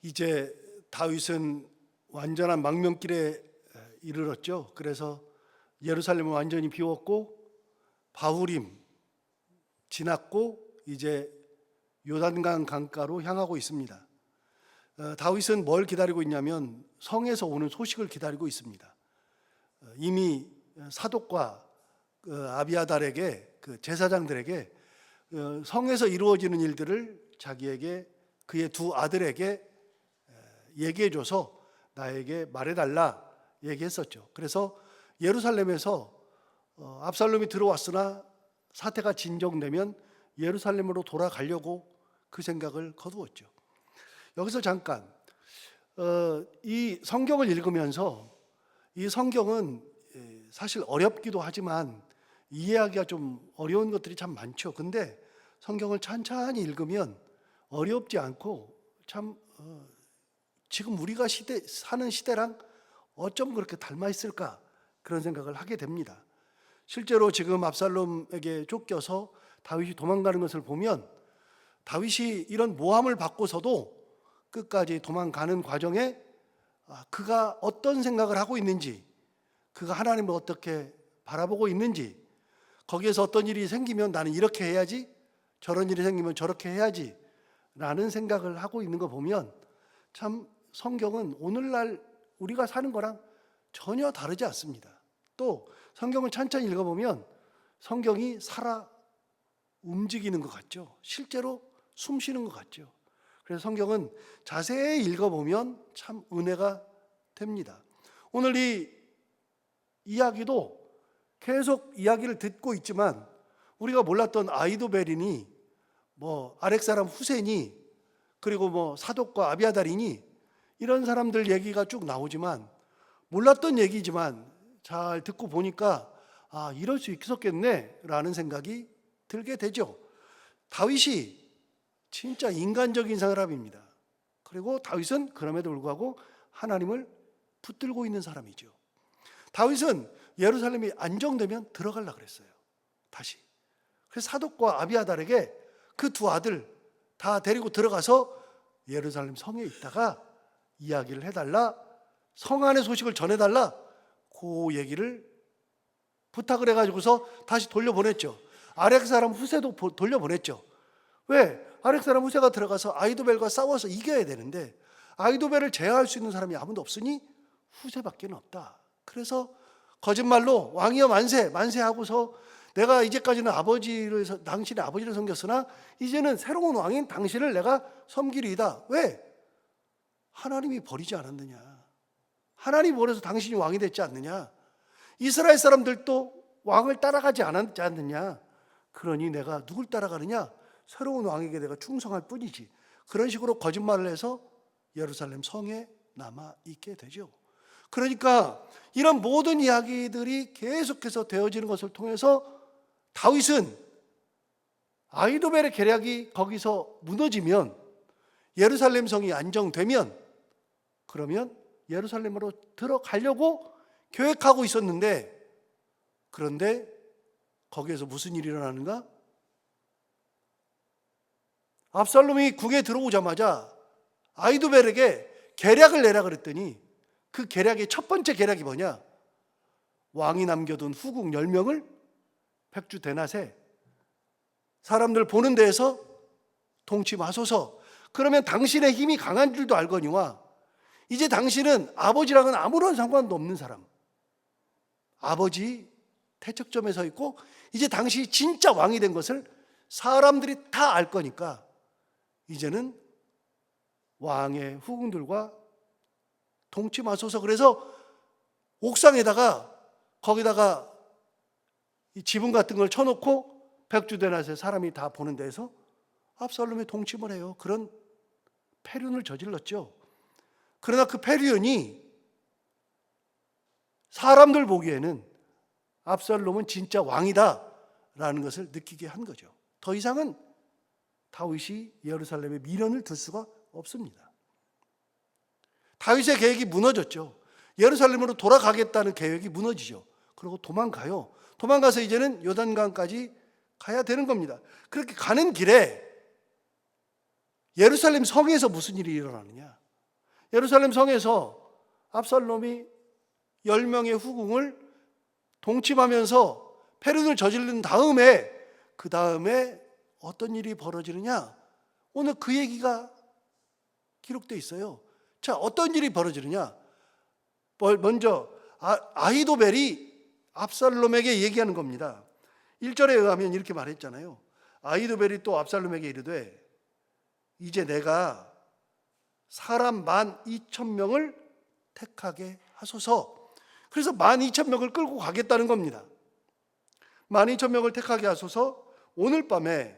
이제 다윗은 완전한 망명길에 이르렀죠. 그래서 예루살렘은 완전히 비웠고 바후림 지났고 이제 요단강 강가로 향하고 있습니다. 다윗은 뭘 기다리고 있냐면 성에서 오는 소식을 기다리고 있습니다. 이미 사독과 아비아달에게 그 제사장들에게 성에서 이루어지는 일들을 자기에게 그의 두 아들에게 얘기해줘서 나에게 말해달라 얘기했었죠. 그래서 예루살렘에서 압살롬이 들어왔으나 사태가 진정되면 예루살렘으로 돌아가려고 그 생각을 거두었죠. 여기서 잠깐 이 성경을 읽으면서 이 성경은 사실 어렵기도 하지만 이해하기가 좀 어려운 것들이 참 많죠. 근데 성경을 찬찬히 읽으면 어렵지 않고 참 지금 우리가 사는 시대랑 어쩜 그렇게 닮아 있을까 그런 생각을 하게 됩니다. 실제로 지금 압살롬에게 쫓겨서 다윗이 도망가는 것을 보면 다윗이 이런 모함을 받고서도 끝까지 도망가는 과정에 그가 어떤 생각을 하고 있는지, 그가 하나님을 어떻게 바라보고 있는지, 거기에서 어떤 일이 생기면 나는 이렇게 해야지, 저런 일이 생기면 저렇게 해야지 라는 생각을 하고 있는 거 보면 참 성경은 오늘날 우리가 사는 거랑 전혀 다르지 않습니다. 또 성경을 천천히 읽어보면 성경이 살아 움직이는 것 같죠. 실제로 숨 쉬는 것 같죠. 그래서 성경은 자세히 읽어보면 참 은혜가 됩니다. 오늘 이 이야기도 계속 이야기를 듣고 있지만 우리가 몰랐던 아히도벨이니 아렉 사람 후세니 그리고 사독과 아비아달이니 이런 사람들 얘기가 쭉 나오지만 몰랐던 얘기지만 잘 듣고 보니까 이럴 수 있었겠네 라는 생각이 들게 되죠. 다윗이 진짜 인간적인 사람입니다. 그리고 다윗은 그럼에도 불구하고 하나님을 붙들고 있는 사람이죠. 다윗은 예루살렘이 안정되면 들어가려고 그랬어요. 다시. 그래서 사독과 아비아달에게 그 두 아들 다 데리고 들어가서 예루살렘 성에 있다가 이야기를 해달라, 성 안의 소식을 전해달라, 그 얘기를 부탁을 해가지고서 다시 돌려보냈죠. 아렉 사람 후세도 돌려보냈죠. 왜? 아렉 사람 후세가 들어가서 아히도벨과 싸워서 이겨야 되는데 아히도벨을 제어할 수 있는 사람이 아무도 없으니 후세밖에 없다. 그래서 거짓말로 왕이여 만세, 만세하고서 내가 이제까지는 당신의 아버지를 섬겼으나 이제는 새로운 왕인 당신을 내가 섬기리이다. 왜? 하나님이 버리지 않았느냐? 하나님이 버려서 당신이 왕이 됐지 않느냐? 이스라엘 사람들도 왕을 따라가지 않았지 않느냐? 그러니 내가 누굴 따라가느냐? 새로운 왕에게 내가 충성할 뿐이지. 그런 식으로 거짓말을 해서 예루살렘 성에 남아 있게 되죠. 그러니까 이런 모든 이야기들이 계속해서 되어지는 것을 통해서 다윗은 아히도벨의 계략이 거기서 무너지면 예루살렘 성이 안정되면 그러면 예루살렘으로 들어가려고 계획하고 있었는데 그런데 거기에서 무슨 일이 일어나는가? 압살롬이 국에 들어오자마자 아히도벨에게 계략을 내라 그랬더니 그 계략의 첫 번째 계략이 뭐냐? 왕이 남겨둔 후궁 10명을 백주 대낮에 사람들 보는 데에서 통치 마소서. 그러면 당신의 힘이 강한 줄도 알거니와 이제 당신은 아버지랑은 아무런 상관도 없는 사람, 아버지 태척점에 서 있고 이제 당신이 진짜 왕이 된 것을 사람들이 다 알 거니까 이제는 왕의 후궁들과 통치 마소서. 그래서 옥상에다가 거기다가 이 지붕 같은 걸 쳐놓고 백주대낮에 사람이 다 보는 데에서 압살롬의 통치를 해요. 그런 폐륜을 저질렀죠. 그러나 그 폐륜이 사람들 보기에는 압살롬은 진짜 왕이다라는 것을 느끼게 한 거죠. 더 이상은 다윗이 예루살렘에 미련을 둘 수가 없습니다. 다윗의 계획이 무너졌죠. 예루살렘으로 돌아가겠다는 계획이 무너지죠. 그리고 도망가요. 도망가서 이제는 요단강까지 가야 되는 겁니다. 그렇게 가는 길에 예루살렘 성에서 무슨 일이 일어나느냐? 예루살렘 성에서 압살롬이 10명의 후궁을 동침하면서 패륜을 저지른 다음에 그 다음에 어떤 일이 벌어지느냐? 오늘 그 얘기가 기록되어 있어요. 자, 어떤 일이 벌어지느냐? 먼저 아히도벨이 압살롬에게 얘기하는 겁니다. 1절에 의하면 이렇게 말했잖아요. 아히도벨이 또 압살롬에게 이르되 이제 내가 사람 12,000명을 택하게 하소서. 그래서 12,000명을 끌고 가겠다는 겁니다. 12,000명을 택하게 하소서. 오늘 밤에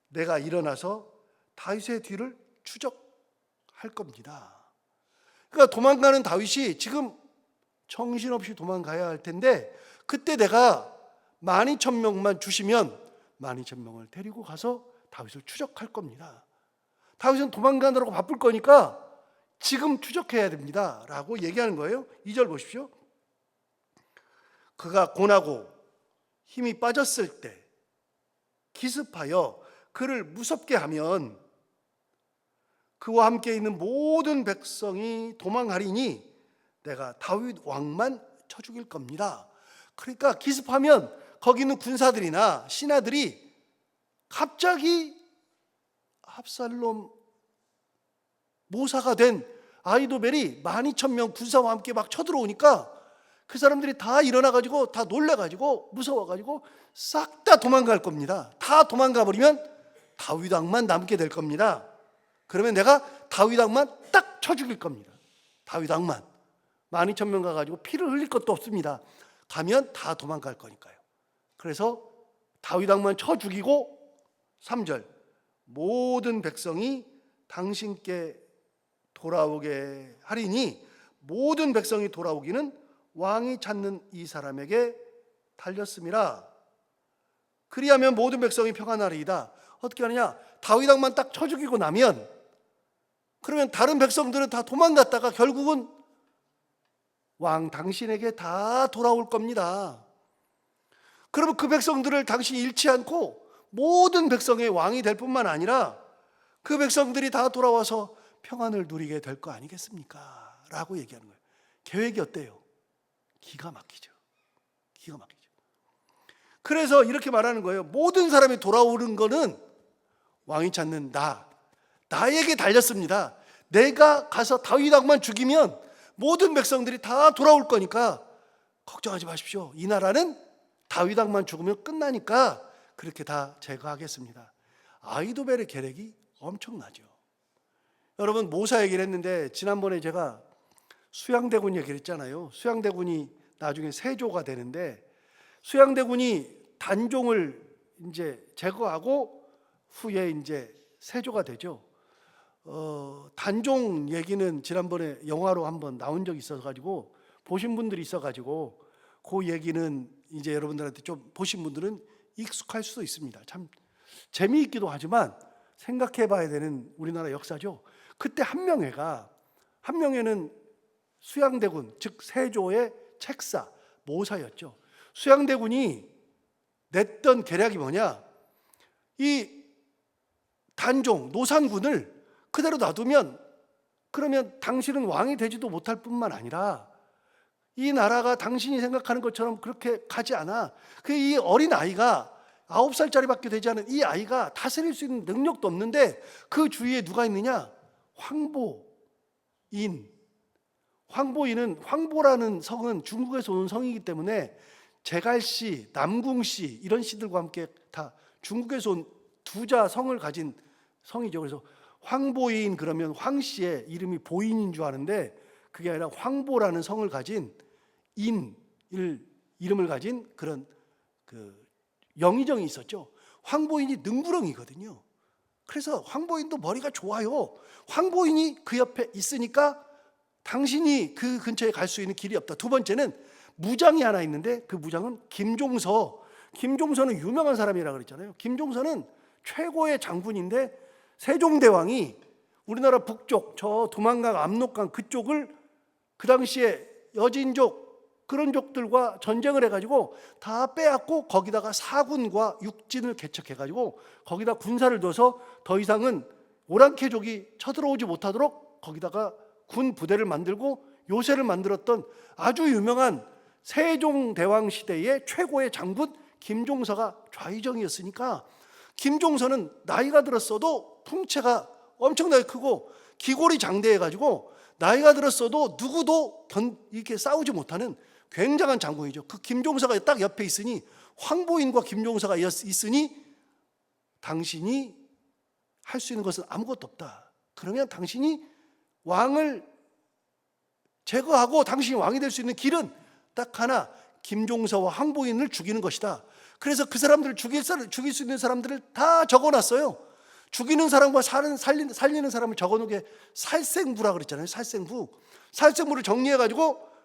내가 일어나서 다윗의 뒤를 추적할 겁니다. 그러니까 도망가는 다윗이 지금 정신없이 도망가야 할 텐데 그때 내가 12,000명만 주시면 12,000명을 데리고 가서 다윗을 추적할 겁니다. 다윗은 도망가느라고 바쁠 거니까 지금 추적해야 됩니다 라고 얘기하는 거예요. 2절 보십시오. 그가 고나고 힘이 빠졌을 때 기습하여 그를 무섭게 하면 그와 함께 있는 모든 백성이 도망하리니 내가 다윗 왕만 쳐 죽일 겁니다. 그러니까 기습하면 거기 있는 군사들이나 신하들이 갑자기 압살롬 모사가 된 아히도벨이 12,000명 군사와 함께 막 쳐들어오니까 그 사람들이 다 일어나가지고 다 놀래가지고 무서워가지고 싹 다 도망갈 겁니다. 다 도망가 버리면 다윗 왕만 남게 될 겁니다. 그러면 내가 다윗 왕만 딱 쳐 죽일 겁니다. 다윗 왕만 12,000명 가가지고 피를 흘릴 것도 없습니다. 가면 다 도망갈 거니까요. 그래서 다윗 왕만 쳐 죽이고 3절 모든 백성이 당신께 돌아오게 하리니 모든 백성이 돌아오기는 왕이 찾는 이 사람에게 달렸음이라. 그리하면 모든 백성이 평안하리이다. 어떻게 하느냐? 다윗 왕만 딱 쳐 죽이고 나면 그러면 다른 백성들은 다 도망갔다가 결국은 왕 당신에게 다 돌아올 겁니다. 그러면 그 백성들을 당신이 잃지 않고 모든 백성의 왕이 될 뿐만 아니라 그 백성들이 다 돌아와서 평안을 누리게 될 거 아니겠습니까? 라고 얘기하는 거예요. 계획이 어때요? 기가 막히죠. 기가 막히죠. 그래서 이렇게 말하는 거예요. 모든 사람이 돌아오는 거는 왕이 찾는 나에게 달렸습니다. 내가 가서 다윗 왕만 죽이면 모든 백성들이 다 돌아올 거니까 걱정하지 마십시오. 이 나라는 다윗 왕만 죽으면 끝나니까 그렇게 다 제거하겠습니다. 아히도벨의 계략이 엄청나죠. 여러분 모사 얘기를 했는데 지난번에 제가 수양대군 얘기를 했잖아요. 수양대군이 나중에 세조가 되는데 수양대군이 단종을 이제 제거하고 후에 이제 세조가 되죠. 단종 얘기는 지난번에 영화로 한번 나온 적이 있어가지고 보신 분들이 있어가지고 그 얘기는 이제 여러분들한테 좀 보신 분들은 익숙할 수도 있습니다. 참 재미있기도 하지만 생각해봐야 되는 우리나라 역사죠. 그때 한명회는 수양대군 즉 세조의 책사 모사였죠. 수양대군이 냈던 계략이 뭐냐? 이 단종 노산군을 그대로 놔두면 그러면 당신은 왕이 되지도 못할 뿐만 아니라 이 나라가 당신이 생각하는 것처럼 그렇게 가지 않아. 이 어린 아이가 9살짜리밖에 되지 않은 이 아이가 다스릴 수 있는 능력도 없는데 그 주위에 누가 있느냐? 황보인은 황보라는 성은 중국에서 온 성이기 때문에 제갈씨, 남궁씨 이런 씨들과 함께 다 중국에서 온 두자 성을 가진 성이죠. 그래서 황보인 그러면 황씨의 이름이 보인인 줄 아는데 그게 아니라 황보라는 성을 가진 이름을 가진 그런 영의정이 있었죠. 황보인이 능구렁이거든요. 그래서 황보인도 머리가 좋아요. 황보인이 그 옆에 있으니까 당신이 그 근처에 갈 수 있는 길이 없다. 두 번째는 무장이 하나 있는데 그 무장은 김종서. 김종서는 유명한 사람이라고 그랬잖아요. 김종서는 최고의 장군인데 세종대왕이 우리나라 북쪽 저 두만강 압록강 그쪽을 그 당시에 여진족 그런 족들과 전쟁을 해가지고 다 빼앗고 거기다가 사군과 육진을 개척해가지고 거기다 군사를 둬서 더 이상은 오랑캐족이 쳐들어오지 못하도록 거기다가 군 부대를 만들고 요새를 만들었던 아주 유명한 세종대왕 시대의 최고의 장군 김종서가 좌의정이었으니까 김종서는 나이가 들었어도 풍채가 엄청나게 크고 기골이 장대해가지고 나이가 들었어도 누구도 이렇게 싸우지 못하는 굉장한 장군이죠. 그 김종서가 딱 옆에 있으니, 황보인과 김종서가 있으니 당신이 할 수 있는 것은 아무것도 없다. 그러면 당신이 왕을 제거하고 당신이 왕이 될 수 있는 길은 딱 하나, 김종서와 황보인을 죽이는 것이다. 그래서 그 사람들을 죽일 수 있는 사람들을 다 적어놨어요. 죽이는 사람과 살리는 사람을 적어놓게 살생부라 그랬잖아요. 살생부를 정리해가지고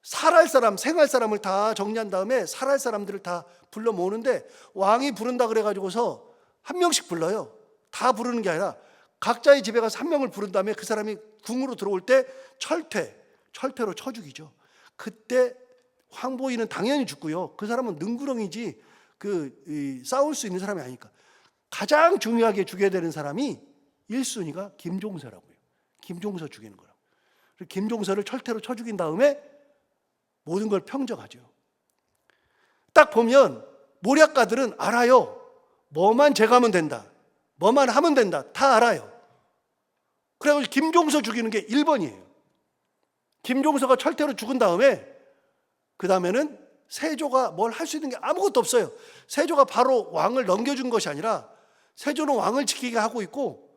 살할 사람, 생할 사람을 다 정리한 다음에 살할 사람들을 다 불러 모으는데, 왕이 부른다 그래가지고서 한 명씩 불러요. 다 부르는 게 아니라 각자의 집에 가서 한 명을 부른 다음에 그 사람이 궁으로 들어올 때 철퇴로 쳐 죽이죠. 그때 황보인은 당연히 죽고요. 그 사람은 능구렁이지 싸울 수 있는 사람이 아니니까. 가장 중요하게 죽여야 되는 사람이 1순위가 김종서라고요. 김종서 죽이는 거라고. 김종서를 철퇴로 쳐 죽인 다음에 모든 걸 평정하죠. 딱 보면 모략가들은 알아요. 뭐만 제거하면 된다, 뭐만 하면 된다, 다 알아요. 그래서 김종서 죽이는 게 1번이에요. 김종서가 철퇴로 죽은 다음에 그 다음에는 세조가 뭘 할 수 있는 게 아무것도 없어요. 세조가 바로 왕을 넘겨준 것이 아니라 세조는 왕을 지키게 하고 있고,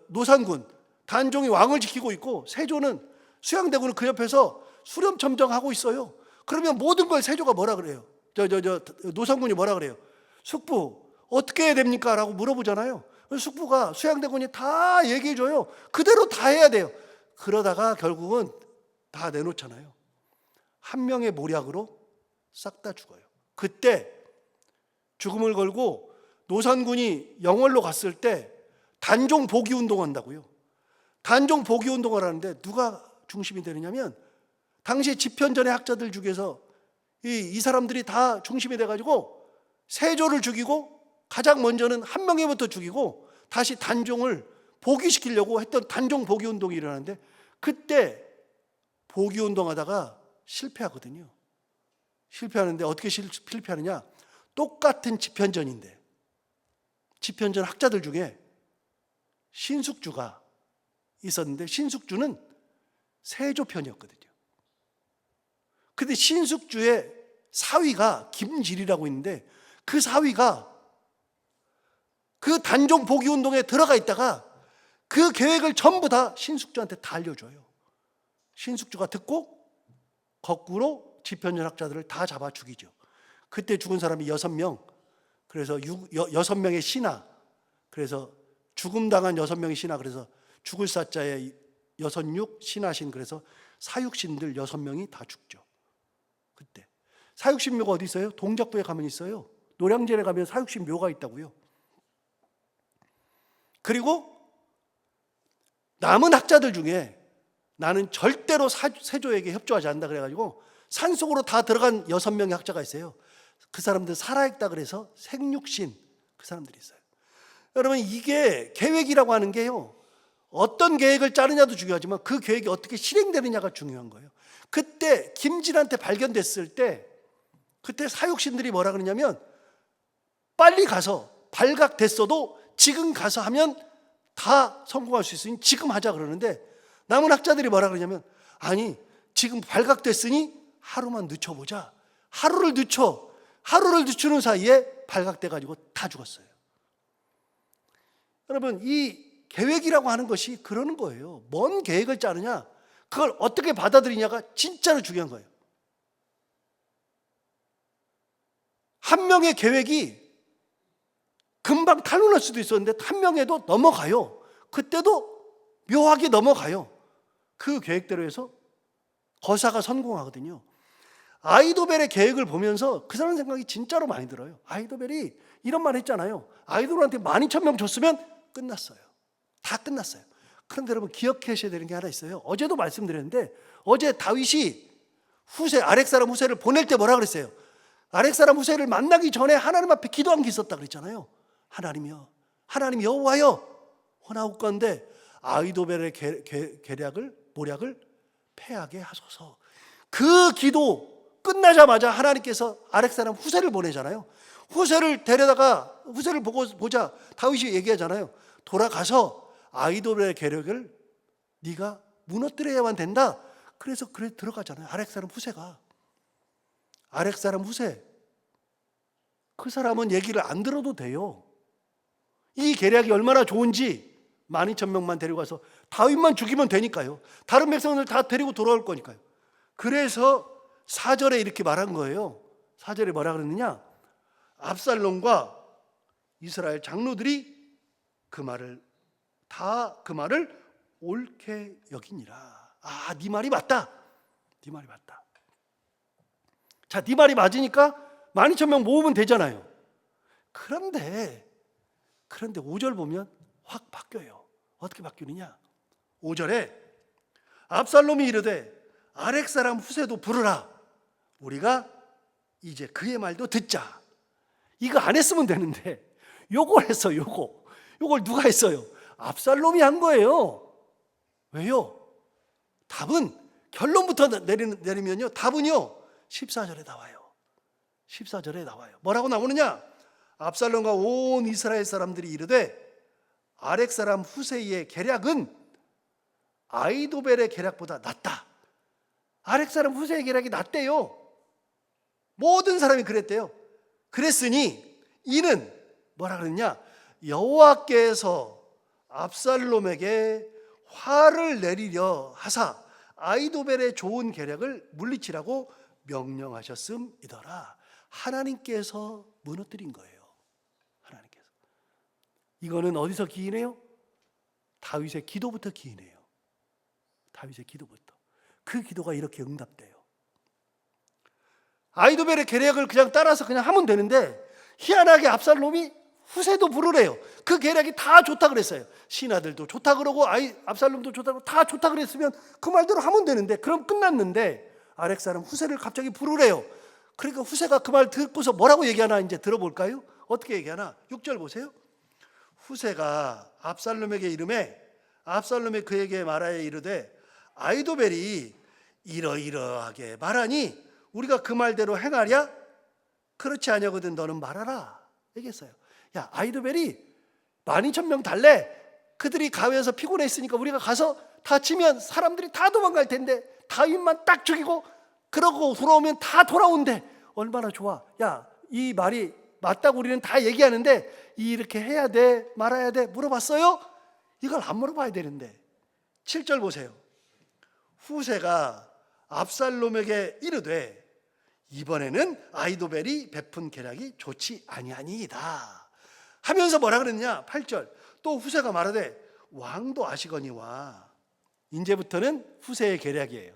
노산군 단종이 왕을 지키고 있고, 세조는 수양대군은 그 옆에서 수렴청정하고 있어요. 그러면 모든 걸 세조가 뭐라 그래요? 노산군이 뭐라 그래요? 숙부 어떻게 해야 됩니까? 라고 물어보잖아요. 숙부가 수양대군이 다 얘기해줘요. 그대로 다 해야 돼요. 그러다가 결국은 다 내놓잖아요. 한 명의 모략으로 싹 다 죽어요. 그때 죽음을 걸고 노산군이 영월로 갔을 때 단종 복위 운동한다고요. 단종 복위 운동을 하는데 누가 중심이 되느냐면, 당시 집현전의 학자들 중에서 이 사람들이 다 중심이 돼가지고 세조를 죽이고, 가장 먼저는 한명회부터 죽이고 다시 단종을 복위시키려고 했던 단종 복위 운동이 일어나는데, 그때 복위 운동하다가 실패하거든요. 실패하는데 어떻게 실패하느냐? 똑같은 집현전인데 집현전 학자들 중에 신숙주가 있었는데, 신숙주는 세조 편이었거든요. 근데 신숙주의 사위가 김질이라고 있는데, 그 사위가 그 단종 복위 운동에 들어가 있다가 그 계획을 전부 다 신숙주한테 다 알려줘요. 신숙주가 듣고 거꾸로 집현전 학자들을 다 잡아 죽이죠. 그때 죽은 사람이 6명. 그래서 6명의 신하. 그래서 죽음당한 6명의 신하. 그래서 죽을 사자에 6, 신하신. 그래서 사육신들 6명이 다 죽죠. 그때 사육신 묘가 어디 있어요? 동작부에 가면 있어요. 노량진에 가면 사육신 묘가 있다고요. 그리고 남은 학자들 중에 나는 절대로 세조에게 협조하지 않는다 그래가지고 산속으로 다 들어간 6명의 학자가 있어요. 그 사람들 살아있다 그래서 생육신, 그 사람들이 있어요. 여러분, 이게 계획이라고 하는 게요, 어떤 계획을 짜느냐도 중요하지만 그 계획이 어떻게 실행되느냐가 중요한 거예요. 그때 김진한테 발견됐을 때 그때 사육신들이 뭐라 그러냐면, 빨리 가서 발각됐어도 지금 가서 하면 다 성공할 수 있으니 지금 하자 그러는데, 남은 학자들이 뭐라 그러냐면, 아니 지금 발각됐으니 하루만 늦춰보자. 하루를 늦추는 사이에 발각돼 가지고 다 죽었어요. 여러분, 이 계획이라고 하는 것이 그러는 거예요. 뭔 계획을 짜느냐, 그걸 어떻게 받아들이냐가 진짜로 중요한 거예요. 한 명의 계획이 금방 탄로날 수도 있었는데 한 명에도 넘어가요. 그때도 묘하게 넘어가요. 그 계획대로 해서 거사가 성공하거든요. 아이도벨의 계획을 보면서 그 사람 생각이 진짜로 많이 들어요. 아이도벨이 이런 말 했잖아요. 아이돌한테 12,000명 줬으면 끝났어요. 다 끝났어요. 그런데 여러분, 기억하셔야 되는 게 하나 있어요. 어제도 말씀드렸는데, 어제 다윗이 아렉사람 후세를 보낼 때 뭐라 그랬어요? 아렉사람 후세를 만나기 전에 하나님 앞에 기도한 게 있었다 그랬잖아요. 하나님 여호와여, 원하옵건대 아히도벨의 모략을 패하게 하소서. 그 기도 끝나자마자 하나님께서 아렉 사람 후세를 보내잖아요. 후세를 데려다가 후세를 보자 다윗이 얘기하잖아요. 돌아가서 아히도벨의 계략을 네가 무너뜨려야만 된다. 그래서 그래 들어가잖아요. 아렉 사람 후세가. 아렉 사람 후세. 그 사람은 얘기를 안 들어도 돼요. 이 계략이 얼마나 좋은지 12,000명만 데려가서 다윗만 죽이면 되니까요. 다른 백성들 다 데리고 돌아올 거니까요. 그래서 4절에 이렇게 말한 거예요. 4절에 뭐라 그러느냐? 압살롬과 이스라엘 장로들이 그 말을 옳게 여기니라. 아, 네 말이 맞다. 네 말이 맞다. 자, 네 말이 맞으니까 12,000명 모으면 되잖아요. 그런데 5절 보면 확 바뀌어요. 어떻게 바뀌느냐? 5절에 압살롬이 이르되 아렉 사람 후세도 부르라. 우리가 이제 그의 말도 듣자. 이거 안 했으면 되는데 요걸 했어. 요걸 누가 했어요? 압살롬이 한 거예요. 왜요? 답은 결론부터 내리면요, 답은요 14절에 나와요. 14절에 나와요. 뭐라고 나오느냐? 압살롬과 온 이스라엘 사람들이 이르되 아렉 사람 후세의 계략은 아히도벨의 계략보다 낫다. 아렉 사람 후세의 계략이 낫대요. 모든 사람이 그랬대요. 그랬으니 이는 뭐라 그랬냐? 여호와께서 압살롬에게 화를 내리려 하사 아히도벨의 좋은 계략을 물리치라고 명령하셨음이더라. 하나님께서 무너뜨린 거예요. 하나님께서. 이거는 어디서 기인해요? 다윗의 기도부터 기인해요. 다윗의 기도부터. 그 기도가 이렇게 응답돼요. 아히도벨의 계략을 그냥 따라서 그냥 하면 되는데 희한하게 압살롬이 후세도 부르래요. 그 계략이 다 좋다 그랬어요. 신하들도 좋다 그러고 압살롬도 좋다 그러고 다 좋다 그랬으면 그 말대로 하면 되는데 그럼 끝났는데 아렉 사람 후세를 갑자기 부르래요. 그러니까 후세가 그 말 듣고서 뭐라고 얘기하나 이제 들어볼까요? 어떻게 얘기하나? 6절 보세요. 후세가 압살롬에게 이르매 압살롬이 그에게 말하여 이르되 아히도벨이 이러이러하게 말하니 우리가 그 말대로 행하랴? 그렇지 아니하거든 너는 말하라 얘기했어요. 야, 아히도벨이 12,000명 달래. 그들이 가회에서 피곤했으니까 우리가 가서 다치면 사람들이 다 도망갈 텐데 다윗만 딱 죽이고 그러고 돌아오면 다 돌아온대. 얼마나 좋아. 야, 이 말이 맞다고 우리는 다 얘기하는데 이렇게 해야 돼 말아야 돼 물어봤어요? 이걸 안 물어봐야 되는데. 7절 보세요. 후세가 압살롬에게 이르되 이번에는 아히도벨이 베푼 계략이 좋지 아니하니이다 하면서 뭐라 그랬냐? 8절. 또 후세가 말하되 왕도 아시거니와. 이제부터는 후세의 계략이에요.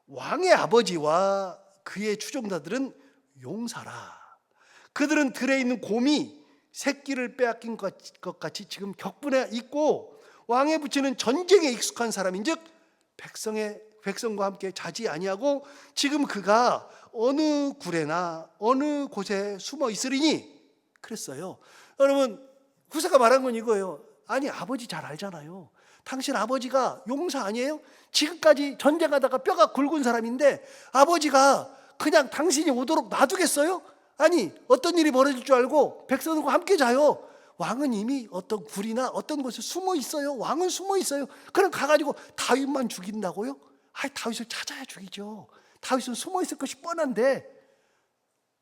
왕의 아버지와 그의 추종자들은 용사라. 그들은 들에 있는 곰이 새끼를 빼앗긴 것 같이 지금 격분해 있고 왕의 부친은 전쟁에 익숙한 사람인즉 백성과 함께 자지 아니하고 지금 그가 어느 굴에나 어느 곳에 숨어 있으리니 그랬어요. 여러분, 후세가 말한 건 이거예요. 아니, 아버지 잘 알잖아요. 당신 아버지가 용사 아니에요? 지금까지 전쟁하다가 뼈가 굵은 사람인데 아버지가 그냥 당신이 오도록 놔두겠어요? 아니, 어떤 일이 벌어질 줄 알고 백성들과 함께 자요. 왕은 이미 어떤 굴이나 어떤 곳에 숨어 있어요. 왕은 숨어 있어요. 그럼 가가지고 다윗만 죽인다고요? 아이, 다윗을 찾아야 죽이죠. 다윗은 숨어 있을 것이 뻔한데.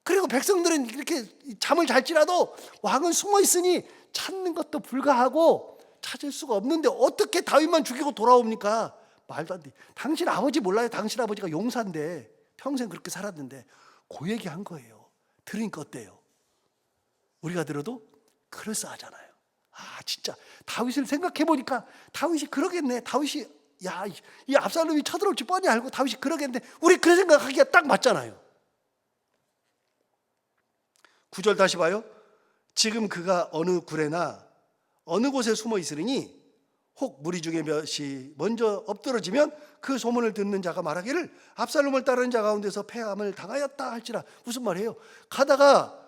그리고 백성들은 이렇게 잠을 잘지라도 왕은 숨어 있으니 찾는 것도 불가하고 찾을 수가 없는데 어떻게 다윗만 죽이고 돌아옵니까? 말도 안 돼. 당신 아버지 몰라요? 당신 아버지가 용사인데 평생 그렇게 살았는데 그 얘기 한 거예요. 들으니까 어때요? 우리가 들어도 그럴싸하잖아요. 아, 진짜 다윗을 생각해 보니까 다윗이 그러겠네. 다윗이 이 압살롬이 쳐들어올 줄 뻔히 알고 다윗이 그러겠는데 우리 그 생각하기가 딱 맞잖아요. 9절 다시 봐요. 지금 그가 어느 굴에나 어느 곳에 숨어 있으리니 혹 무리 중에 몇이 먼저 엎드러지면 그 소문을 듣는 자가 말하기를 압살롬을 따르는 자 가운데서 패함을 당하였다 할지라. 무슨 말이에요? 가다가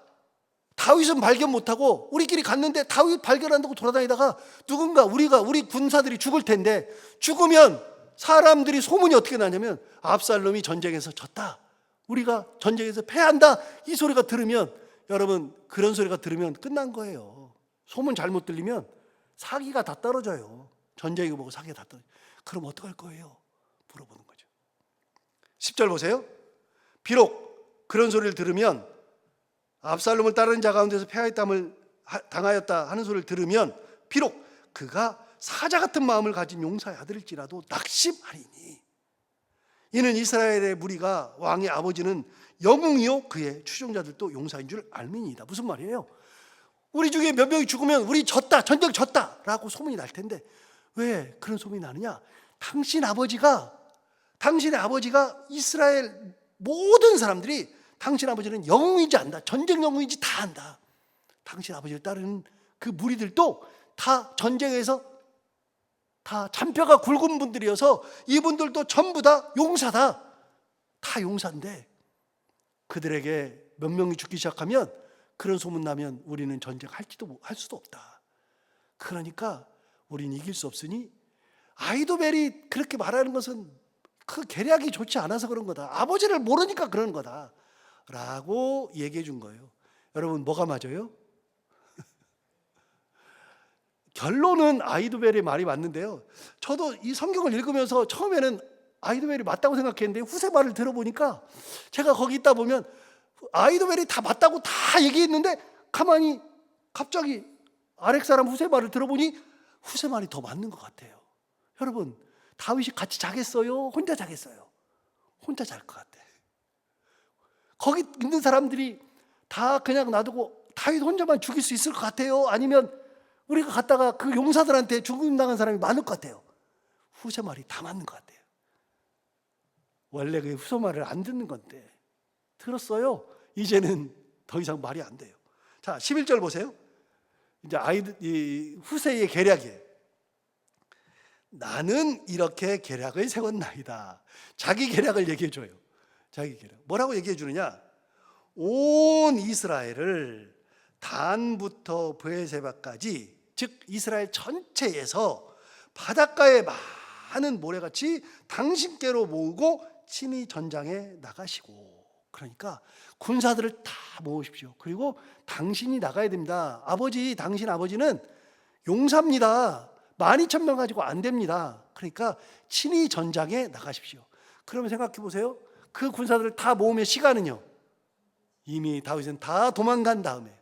다윗은 발견 못하고 우리끼리 갔는데 다윗 발견한다고 돌아다니다가 누군가 우리 군사들이 죽을 텐데 죽으면 사람들이 소문이 어떻게 나냐면 압살롬이 전쟁에서 졌다, 우리가 전쟁에서 패한다, 이 소리가 들으면, 여러분 그런 소리가 들으면 끝난 거예요. 소문 잘못 들리면 사기가 다 떨어져요. 전쟁이고 뭐고 사기가 다 떨어져요. 그럼 어떡할 거예요? 물어보는 거죠. 10절 보세요. 비록 그런 소리를 들으면, 압살롬을 따르는 자 가운데서 패하였담을 당하였다 하는 소리를 들으면, 비록 그가 사자 같은 마음을 가진 용사의 아들일지라도 낙심하리니 이는 이스라엘의 무리가 왕의 아버지는 영웅이요 그의 추종자들도 용사인 줄 알미니이다. 무슨 말이에요? 우리 중에 몇 명이 죽으면 우리 졌다, 전쟁 졌다 라고 소문이 날 텐데 왜 그런 소문이 나느냐? 당신의 아버지가 이스라엘 모든 사람들이 당신 아버지는 영웅인지 안다, 전쟁 영웅인지 다 안다. 당신 아버지를 따르는 그 무리들도 다 전쟁에서 다 잔뼈가 굵은 분들이어서 이분들도 전부 다 용사다, 다 용사인데 그들에게 몇 명이 죽기 시작하면, 그런 소문 나면 우리는 전쟁할 수도 없다. 그러니까 우리는 이길 수 없으니 아히도벨이 그렇게 말하는 것은 그 계략이 좋지 않아서 그런 거다, 아버지를 모르니까 그런 거다 라고 얘기해 준 거예요. 여러분 뭐가 맞아요? 결론은 아히도벨의 말이 맞는데요, 저도 이 성경을 읽으면서 처음에는 아히도벨이 맞다고 생각했는데 후세 말을 들어보니까, 제가 거기 있다 보면 아히도벨이 다 맞다고 다 얘기했는데 가만히 갑자기 아렉 사람 후세 말을 들어보니 후세 말이 더 맞는 것 같아요. 여러분 다윗이 같이 자겠어요? 혼자 자겠어요? 혼자 잘 것 같아. 거기 있는 사람들이 다 그냥 놔두고 다윗 혼자만 죽일 수 있을 것 같아요? 아니면 우리가 갔다가 그 용사들한테 죽임당한 사람이 많을 것 같아요? 후세 말이 다 맞는 것 같아요. 원래 그 후세 말을 안 듣는 건데 들었어요. 이제는 더 이상 말이 안 돼요. 자, 11절 보세요. 이제 후세의 계략이에요. 나는 이렇게 계략을 세웠나이다. 자기 계략을 얘기해 줘요. 자기 계략. 뭐라고 얘기해 주느냐? 온 이스라엘을 단부터 브에세바까지, 즉 이스라엘 전체에서 바닷가에 많은 모래같이 당신께로 모으고 친히 전장에 나가시고. 그러니까 군사들을 다 모으십시오. 그리고 당신이 나가야 됩니다. 당신 아버지는 용사입니다. 12,000명 가지고 안 됩니다. 그러니까 친히 전장에 나가십시오. 그러면 생각해 보세요. 그 군사들을 다 모으면 시간은요, 이미 다윗은 다 도망간 다음에,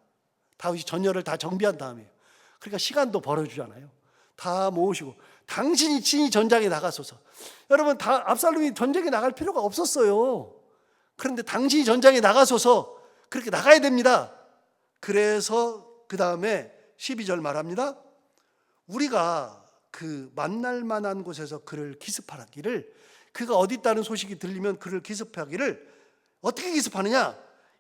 다윗이 전열을 다 정비한 다음에, 그러니까 시간도 벌어주잖아요. 다 모으시고 당신이 친히 전장에 나가소서. 여러분 압살롬이 전쟁에 나갈 필요가 없었어요. 그런데 당신이 전장에 나가소서, 그렇게 나가야 됩니다. 그래서 그 다음에 12절 말합니다. 우리가 그 만날 만한 곳에서 그를 기습하기를, 그가 어디 있다는 소식이 들리면 그를 기습하기를 어떻게 기습하느냐?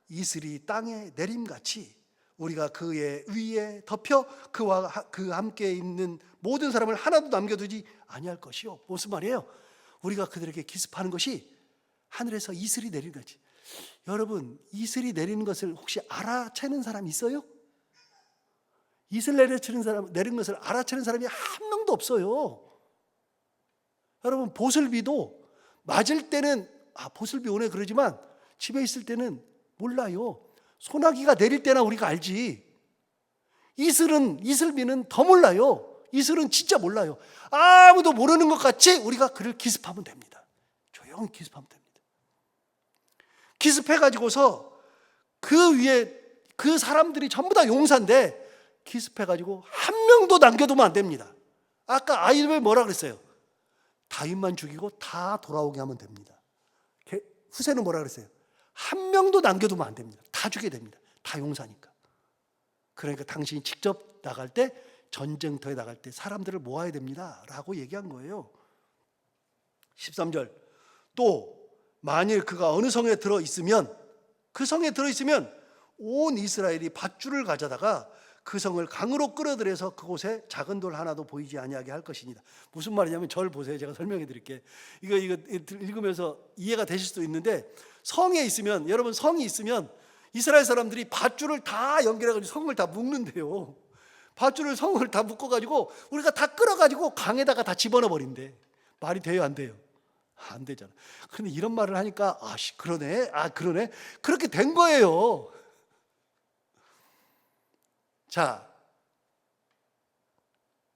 이슬이 땅에 내림같이 우리가 그의 위에 덮여 그와 함께 있는 모든 사람을 하나도 남겨두지 아니할 것이요. 무슨 말이에요? 우리가 그들에게 기습하는 것이 하늘에서 이슬이 내리는 거지. 여러분 이슬이 내리는 것을 혹시 알아채는 사람 있어요? 이슬 내리는 것을 알아채는 사람이 한 명도 없어요. 여러분 보슬비도 맞을 때는 보슬비 오네 그러지만 집에 있을 때는 몰라요. 소나기가 내릴 때나 우리가 알지. 이슬비는 더 몰라요. 이슬은 진짜 몰라요. 아무도 모르는 것 같이 우리가 그를 기습하면 됩니다. 조용히 기습하면 됩니다. 기습해가지고서 그 위에 그 사람들이 전부 다 용사인데 기습해가지고 한 명도 남겨두면 안 됩니다. 아까 아히도벨 뭐라 그랬어요? 다윗만 죽이고 다 돌아오게 하면 됩니다. 후세는 뭐라 그랬어요? 한 명도 남겨두면 안 됩니다. 다 죽여야 됩니다. 다 용사니까. 그러니까 당신이 직접 나갈 때, 전쟁터에 나갈 때 사람들을 모아야 됩니다 라고 얘기한 거예요. 13절 또 만일 그가 어느 성에 들어있으면, 그 성에 들어있으면 온 이스라엘이 밧줄을 가져다가 그 성을 강으로 끌어들여서 그곳에 작은 돌 하나도 보이지 아니하게 할 것입니다. 무슨 말이냐면 절 보세요. 제가 설명해 드릴게요. 이거 읽으면서 이해가 되실 수도 있는데, 성에 있으면, 여러분 성이 있으면 이스라엘 사람들이 밧줄을 다 연결해가지고 성을 다 묶는데요. 밧줄을 성을 다 묶어가지고 우리가 다 끌어가지고 강에다가 다 집어넣어 버린대. 말이 돼요, 안 돼요? 안 되잖아. 근데 이런 말을 하니까 그러네, 그러네. 그렇게 된 거예요. 자,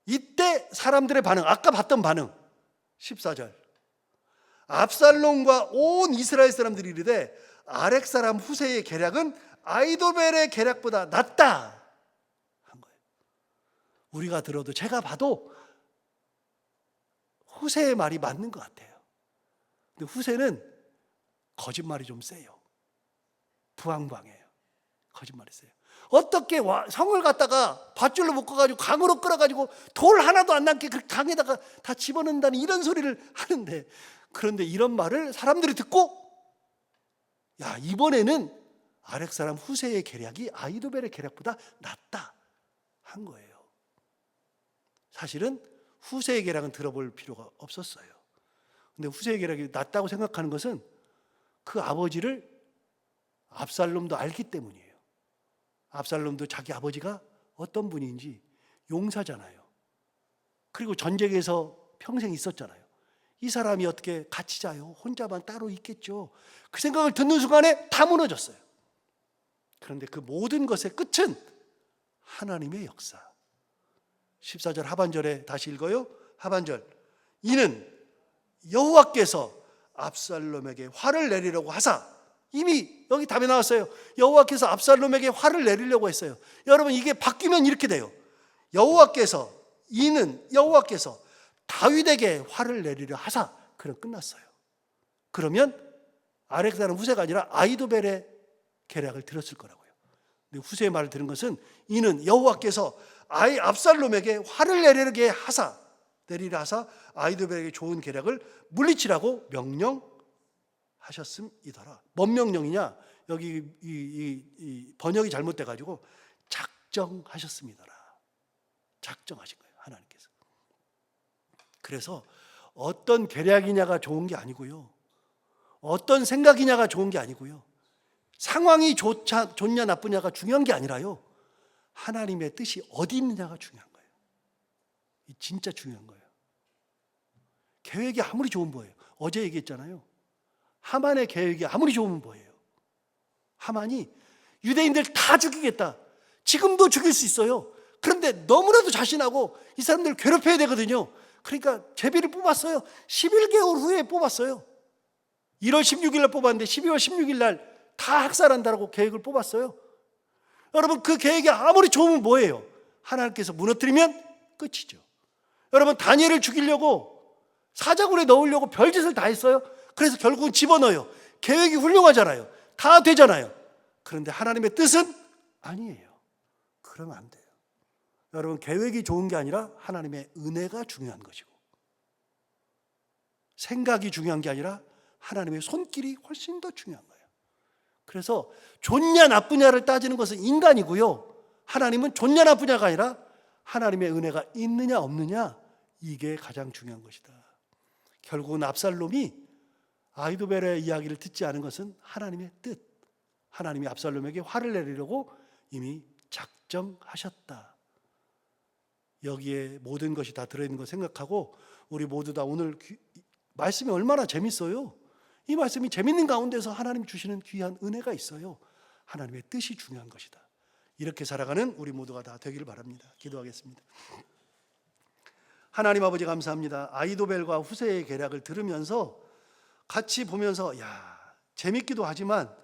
이때 사람들의 반응, 아까 봤던 반응 14절. 압살롬과 온 이스라엘 사람들이 이르되 아렉 사람 후세의 계략은 아히도벨의 계략보다 낫다 한 거예요. 우리가 들어도, 제가 봐도 후세의 말이 맞는 것 같아요. 근데 후세는 거짓말이 좀 세요. 부황부황해요. 거짓말이 세요. 어떻게 성을 갖다가 밧줄로 묶어가지고 강으로 끌어가지고 돌 하나도 안 남게 그 강에다가 다 집어넣는다는 이런 소리를 하는데, 그런데 이런 말을 사람들이 듣고 이번에는 아렉 사람 후세의 계략이 아히도벨의 계략보다 낫다 한 거예요. 사실은 후세의 계략은 들어볼 필요가 없었어요. 근데 후세의 계략이 낫다고 생각하는 것은 그 아버지를 압살롬도 알기 때문이에요. 압살롬도 자기 아버지가 어떤 분인지 용사잖아요. 그리고 전쟁에서 평생 있었잖아요. 이 사람이 어떻게 같이 자요? 혼자만 따로 있겠죠. 그 생각을 듣는 순간에 다 무너졌어요. 그런데 그 모든 것의 끝은 하나님의 역사. 14절 하반절에 다시 읽어요. 하반절. 이는 여호와께서 압살롬에게 화를 내리려고 하사, 이미 여기 답이 나왔어요. 여호와께서 압살롬에게 화를 내리려고 했어요. 여러분, 이게 바뀌면 이렇게 돼요. 이는 여호와께서 다윗에게 화를 내리려 하사, 그럼 끝났어요. 그러면 아렉 사람 후세가 아니라 아히도벨의 계략을 들었을 거라고요. 근데 후세의 말을 들은 것은 이는 여호와께서 압살롬에게 화를 내리려 하사 아히도벨에게 좋은 계략을 물리치라고 명령하셨음이더라. 뭔 명령이냐? 여기 이 번역이 잘못돼 가지고 작정하셨음이더라. 작정하신 거예요, 하나님께서. 그래서 어떤 계략이냐가 좋은 게 아니고요, 어떤 생각이냐가 좋은 게 아니고요, 상황이 좋냐 나쁘냐가 중요한 게 아니라요, 하나님의 뜻이 어디 있느냐가 중요한 거예요. 진짜 중요한 거예요. 계획이 아무리 좋은 거예요. 어제 얘기했잖아요. 하만의 계획이 아무리 좋은 거예요. 하만이 유대인들 다 죽이겠다. 지금도 죽일 수 있어요. 그런데 너무나도 자신하고 이 사람들 괴롭혀야 되거든요. 그러니까 제비를 뽑았어요. 11개월 후에 뽑았어요. 1월 16일 날 뽑았는데 12월 16일 날 다 학살한다고 계획을 뽑았어요. 여러분, 그 계획이 아무리 좋으면 뭐예요? 하나님께서 무너뜨리면 끝이죠. 여러분, 다니엘을 죽이려고 사자굴에 넣으려고 별짓을 다 했어요. 그래서 결국은 집어넣어요. 계획이 훌륭하잖아요. 다 되잖아요. 그런데 하나님의 뜻은 아니에요. 그러면 안 돼요. 여러분, 계획이 좋은 게 아니라 하나님의 은혜가 중요한 것이고, 생각이 중요한 게 아니라 하나님의 손길이 훨씬 더 중요한 거예요. 그래서 좋냐 나쁘냐를 따지는 것은 인간이고요, 하나님은 좋냐 나쁘냐가 아니라 하나님의 은혜가 있느냐 없느냐, 이게 가장 중요한 것이다. 결국은 압살롬이 아히도벨의 이야기를 듣지 않은 것은 하나님의 뜻, 하나님이 압살롬에게 화를 내리려고 이미 작정하셨다. 여기에 모든 것이 다 들어있는 거 생각하고 우리 모두 다 오늘 말씀이 얼마나 재밌어요. 이 말씀이 재밌는 가운데서 하나님 주시는 귀한 은혜가 있어요. 하나님의 뜻이 중요한 것이다. 이렇게 살아가는 우리 모두가 다 되기를 바랍니다. 기도하겠습니다. 하나님 아버지, 감사합니다. 아히도벨과 후세의 계략을 들으면서 같이 보면서 재밌기도 하지만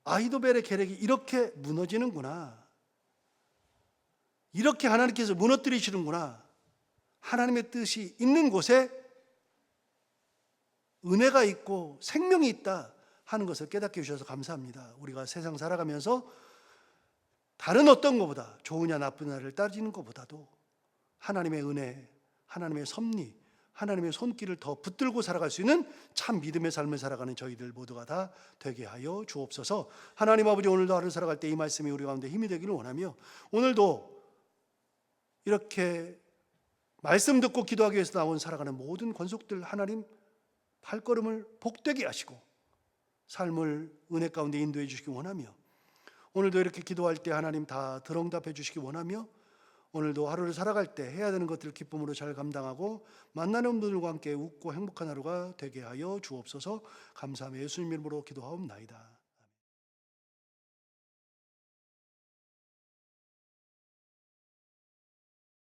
아히도벨의 계략이 이렇게 무너지는구나, 이렇게 하나님께서 무너뜨리시는구나, 하나님의 뜻이 있는 곳에 은혜가 있고 생명이 있다 하는 것을 깨닫게 해주셔서 감사합니다. 우리가 세상 살아가면서 다른 어떤 것보다, 좋으냐 나쁘냐를 따지는 것보다도 하나님의 은혜, 하나님의 섭리, 하나님의 손길을 더 붙들고 살아갈 수 있는 참 믿음의 삶을 살아가는 저희들 모두가 다 되게 하여 주옵소서. 하나님 아버지, 오늘도 하루 살아갈 때 이 말씀이 우리 가운데 힘이 되기를 원하며, 오늘도 이렇게 말씀 듣고 기도하기 위해서 나온 살아가는 모든 권속들, 하나님 발걸음을 복되게 하시고 삶을 은혜 가운데 인도해 주시기 원하며, 오늘도 이렇게 기도할 때 하나님 다 들응답해 주시기 원하며, 오늘도 하루를 살아갈 때 해야 되는 것들을 기쁨으로 잘 감당하고 만나는 분들과 함께 웃고 행복한 하루가 되게 하여 주옵소서. 감사하며 예수님 이름으로 기도하옵나이다.